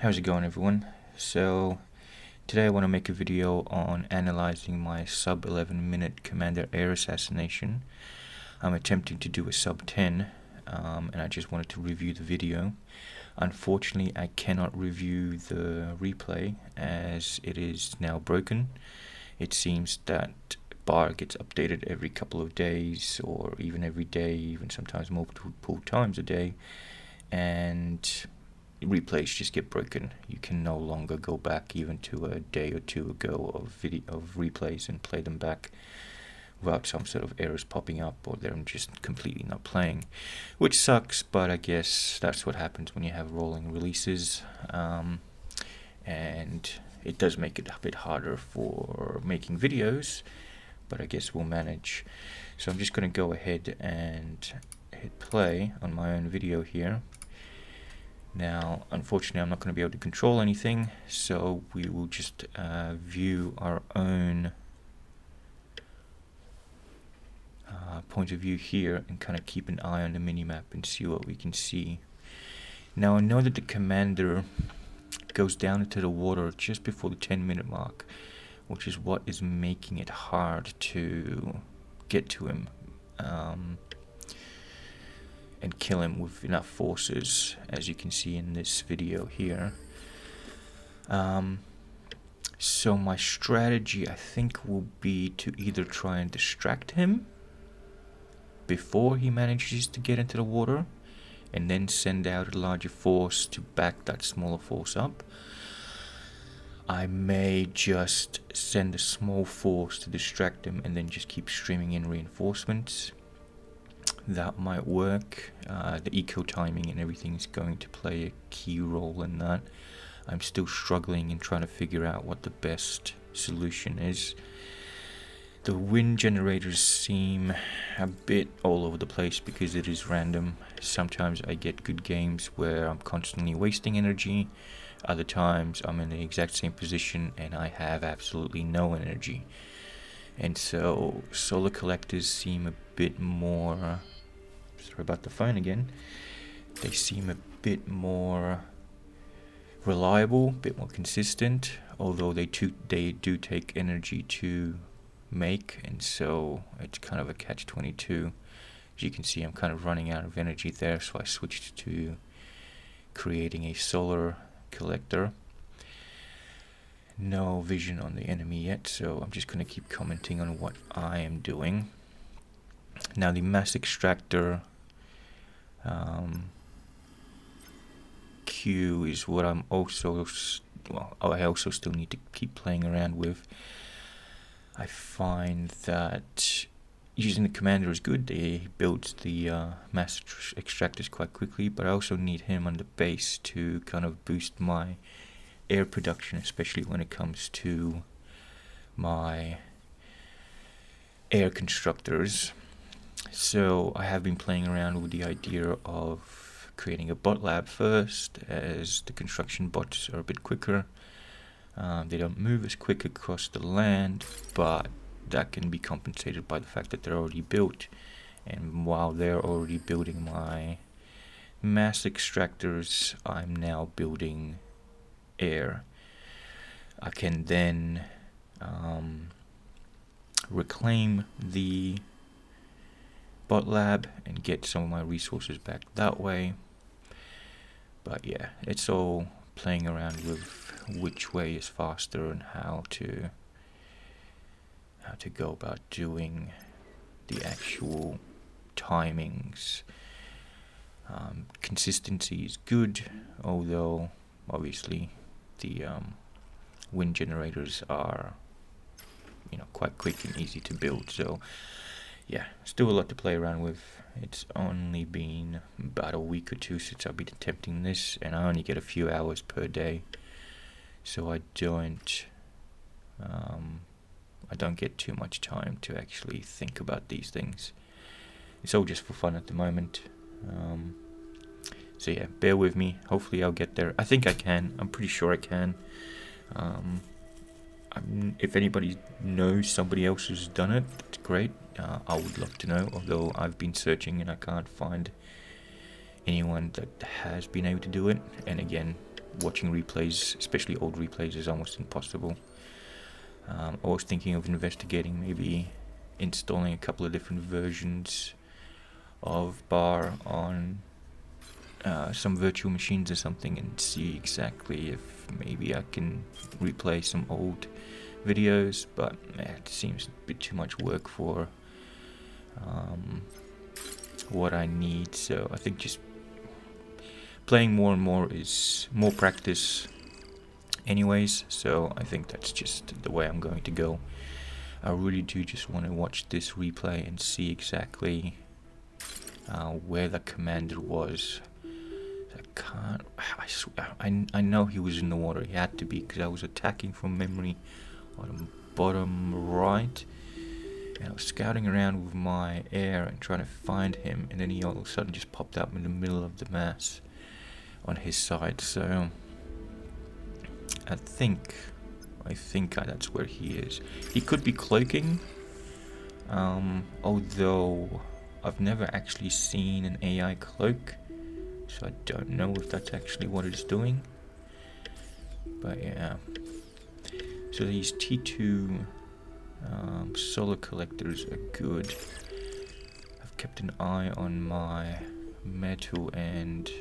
How's it going, everyone? So today I want to make a video on analyzing my sub 11 minute Commander Air Assassination. I'm attempting to do a sub 10 and I just wanted to review the video. Unfortunately, I cannot review the replay as it is now broken. It seems that Barb gets updated every couple of days or even every day, even sometimes multiple times a day, and replays just get broken. You can no longer go back even to a day or two ago of replays and play them back without some sort of errors popping up or them just completely not playing, which sucks, but I guess that's what happens when you have rolling releases, and it does make it a bit harder for making videos, but I guess we'll manage. So I'm just going to go ahead and hit play on my own video here. Now, unfortunately, I'm not going to be able to control anything, so we will just view our own point of view here and kind of keep an eye on the minimap and see what we can see. Now, I know that the commander goes down into the water just before the 10-minute mark, which is what is making it hard to get to him and kill him with enough forces, as you can see in this video here. So my strategy, I think, will be to either try and distract him before he manages to get into the water and then send out a larger force to back that smaller force up. I may just send a small force to distract him and then just keep streaming in reinforcements. That might work. The eco timing and everything is going to play a key role in that. I'm still struggling and trying to figure out what the best solution is. The wind generators seem a bit all over the place because it is random. Sometimes I get good games where I'm constantly wasting energy. Other times I'm in the exact same position and I have absolutely no energy. And so solar collectors seem a bit more, sorry about the phone again, they seem a bit more reliable, a bit more consistent, although they do take energy to make, and so it's kind of a catch-22. As you can see, I'm kind of running out of energy there, so I switched to creating a solar collector. No vision on the enemy yet, so I'm just going to keep commenting on what I am doing. Now the mass extractor Q is what I'm also, well, I also still need to keep playing around with. I find that using the commander is good. He builds the mass extractors quite quickly, but I also need him on the base to kind of boost my air production, especially when it comes to my air constructors. So I have been playing around with the idea of creating a bot lab first, as the construction bots are a bit quicker. They don't move as quick across the land, but that can be compensated by the fact that they're already built. And while they're already building my mass extractors, I'm now building air. I can then reclaim the bot lab and get some of my resources back that way. But yeah, it's all playing around with which way is faster and how to go about doing the actual timings. Consistency is good, although obviously the wind generators are, quite quick and easy to build. So yeah, still a lot to play around with. It's only been about a week or two since I've been attempting this, and I only get a few hours per day, so I don't get too much time to actually think about these things. It's all just for fun at the moment. So yeah, bear with me. Hopefully I'll get there. I think I can. I'm pretty sure I can. If anybody knows somebody else who's done it, it's great. I would love to know, although I've been searching and I can't find anyone that has been able to do it. And again, watching replays, especially old replays, is almost impossible. I was thinking of investigating, maybe installing a couple of different versions of Bar on some virtual machines or something, and see exactly if maybe I can replay some old videos, but it seems a bit too much work for what I need. So I think just playing more and more is more practice anyways, so I think that's just the way I'm going to go. I really do just want to watch this replay and see exactly where the commander was. I swear, I know he was in the water. He had to be, because I was attacking from memory on the bottom right, and I was scouting around with my air and trying to find him, and then he all of a sudden just popped up in the middle of the mass on his side. So I think that's where he is. He could be cloaking, although I've never actually seen an AI cloak, so I don't know if that's actually what it's doing. But yeah, so these T2 solar collectors are good. I've kept an eye on my metal and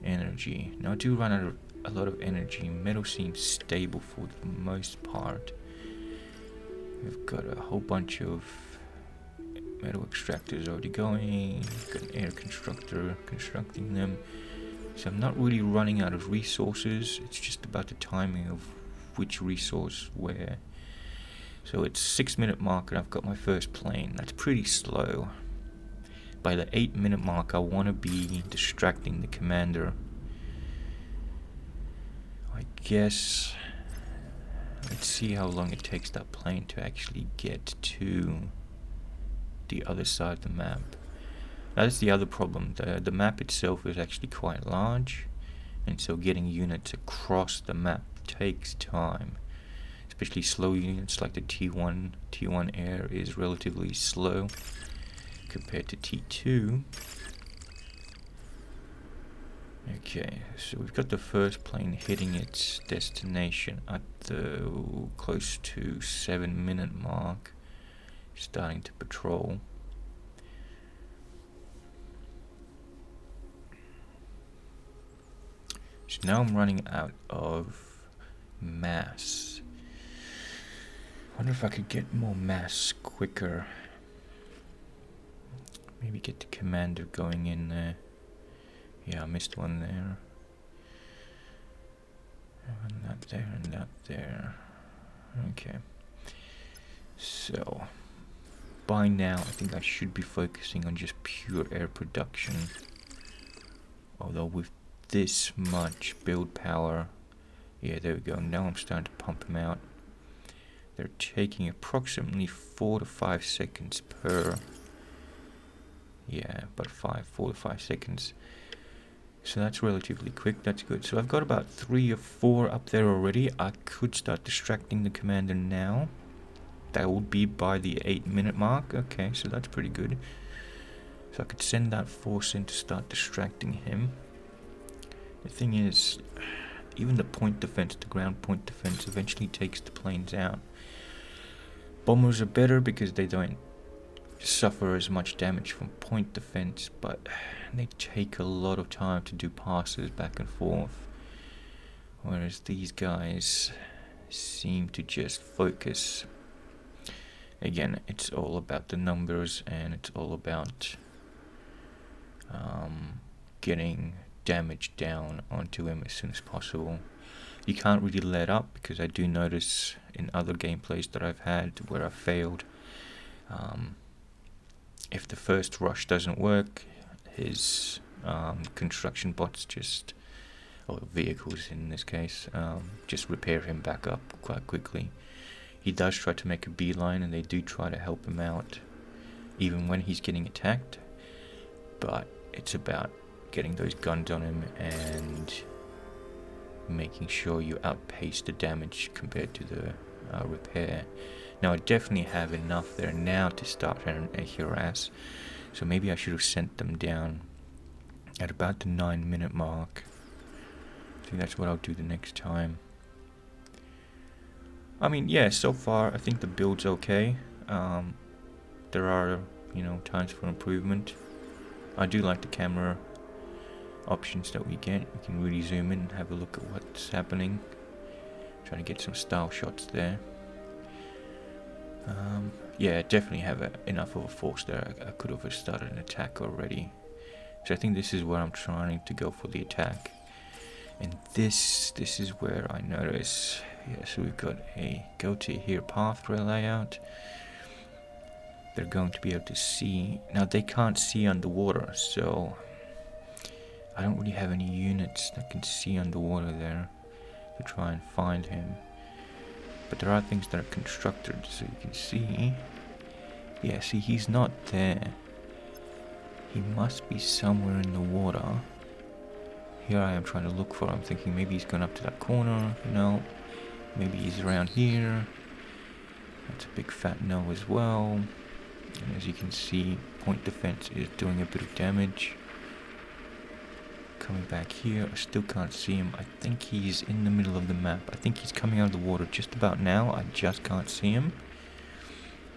energy. Now I do run out of a lot of energy. Metal seems stable for the most part. We've got a whole bunch of metal extractors already going. Got an air constructor constructing them. So I'm not really running out of resources. It's just about the timing of which resource where. So it's 6-minute mark and I've got my first plane. That's pretty slow. By the 8-minute mark I want to be distracting the commander. I guess let's see how long it takes that plane to actually get to the other side of the map. That's the other problem. The map itself is actually quite large, and so getting units across the map takes time. Especially slow units like the T1. T1 air is relatively slow compared to T2. Okay, so we've got the first plane hitting its destination at the close to 7-minute mark, starting to patrol. So now I'm running out of mass. Wonder if I could get more mass quicker. Maybe get the commander going in there. Yeah, I missed one there. And that there, and that there. Okay. So, by now, I think I should be focusing on just pure air production. Although with this much build power, yeah, there we go. Now I'm starting to pump them out. They're taking approximately 4 to 5 seconds per. Yeah, about 4 to 5 seconds. So that's relatively quick. That's good. So I've got about 3 or 4 up there already. I could start distracting the commander now. That would be by the 8-minute mark. Okay, so that's pretty good. So I could send that force in to start distracting him. The thing is, even the point defense, the ground point defense, eventually takes the planes out. Bombers are better because they don't suffer as much damage from point defense, but they take a lot of time to do passes back and forth. Whereas these guys seem to just focus. Again, it's all about the numbers, and it's all about getting damage down onto him as soon as possible. You can't really let up, because I do notice in other gameplays that I've had where I've failed, if the first rush doesn't work, his construction bots just, or vehicles in this case, just repair him back up quite quickly. He does try to make a beeline, and they do try to help him out even when he's getting attacked, but it's about getting those guns on him and making sure you outpace the damage compared to the repair. Now I definitely have enough there now to start a harass, so maybe I should have sent them down at about the 9-minute mark. think that's what I'll do the next time. I mean, yeah, so far I think the build's okay. There are, you know, times for improvement. I do like the camera options that we get. We can really zoom in and have a look at what's happening. Trying to get some style shots there. Yeah, definitely have enough of a force there. I could have started an attack already. So I think this is where I'm trying to go for the attack. And this is where I notice, yeah, so we've got a go to here path rail layout. They're going to be able to see. Now they can't see underwater, so I don't really have any units that can see underwater there to try and find him. But there are things that are constructed, so you can see. Yeah, see, he's not there. He must be somewhere in the water. Here I am trying to look for him, thinking maybe he's gone up to that corner. No. Maybe he's around here. That's a big fat no as well. And as you can see, point defense is doing a bit of damage. Coming back here, I still can't see him. I think he's in the middle of the map. I think he's coming out of the water just about now. I just can't see him.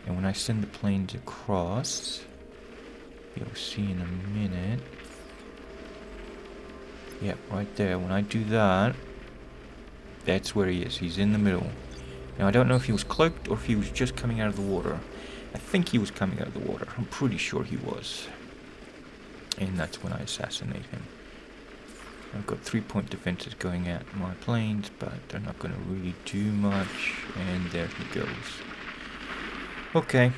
And when I send the planes across, you'll see in a minute. Yep, right there. When I do that, that's where he is. He's in the middle. Now, I don't know if he was cloaked or if he was just coming out of the water. I think he was coming out of the water. I'm pretty sure he was. And that's when I assassinate him. I've got 3-point defenses going at my planes, but they're not going to really do much. And there he goes. Okay.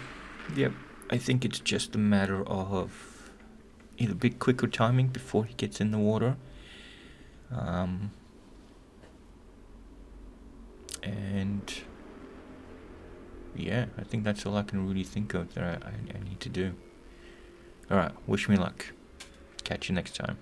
Yep. I think it's just a matter of either a bit quicker timing before he gets in the water. And yeah, I think that's all I can really think of that I need to do. Alright, wish me luck. Catch you next time.